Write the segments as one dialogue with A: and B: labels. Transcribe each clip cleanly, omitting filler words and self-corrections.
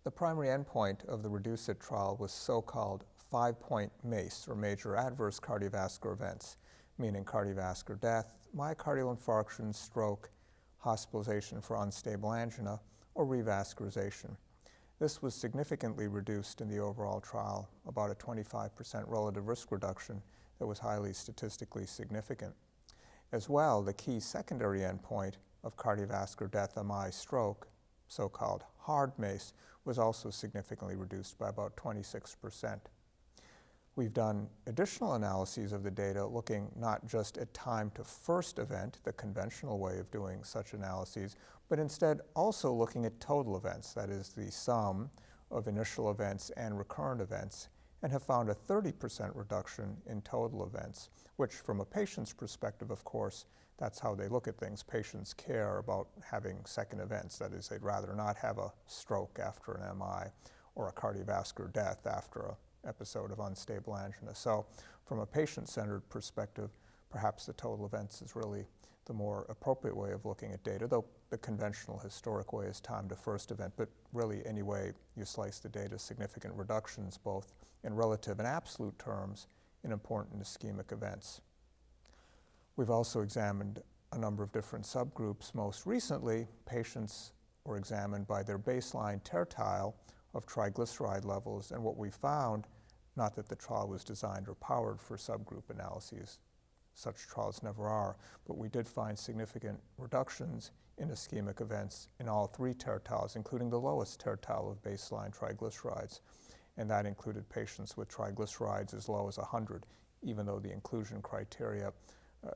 A: The primary endpoint of the REDUCE-IT trial was so-called 5-point MACE, or major adverse cardiovascular events, meaning cardiovascular death, myocardial infarction, stroke, hospitalization for unstable angina, or revascularization. This was significantly reduced in the overall trial, about a 25% relative risk reduction that was highly statistically significant. As well, the key secondary endpoint of cardiovascular death, MI, stroke, so-called hard MACE, was also significantly reduced by about 26%. We've done additional analyses of the data looking not just at time to first event, the conventional way of doing such analyses, but instead also looking at total events, that is the sum of initial events and recurrent events, and have found a 30% reduction in total events, which from a patient's perspective, of course, that's how they look at things. Patients care about having second events. That is, they'd rather not have a stroke after an MI or a cardiovascular death after an episode of unstable angina. So from a patient-centered perspective, perhaps the total events is really the more appropriate way of looking at data, though the conventional historic way is time to first event. But really, any way you slice the data, significant reductions both in relative and absolute terms in important ischemic events. We've also examined a number of different subgroups. Most recently, patients were examined by their baseline tertile of triglyceride levels, and what we found, not that the trial was designed or powered for subgroup analyses, such trials never are, but we did find significant reductions in ischemic events in all three tertiles, including the lowest tertile of baseline triglycerides, and that included patients with triglycerides as low as 100, even though the inclusion criteria,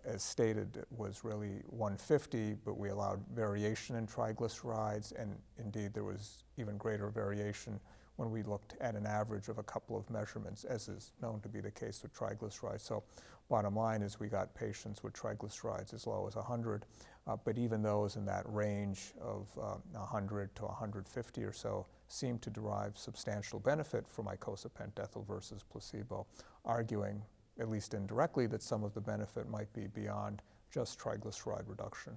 A: as stated, was really 150, but we allowed variation in triglycerides, and indeed there was even greater variation when we looked at an average of a couple of measurements, as is known to be the case with triglycerides. So bottom line is we got patients with triglycerides as low as 100, but even those in that range of 100 to 150 or so seemed to derive substantial benefit from icosapent ethyl versus placebo, arguing, at least indirectly, that some of the benefit might be beyond just triglyceride reduction.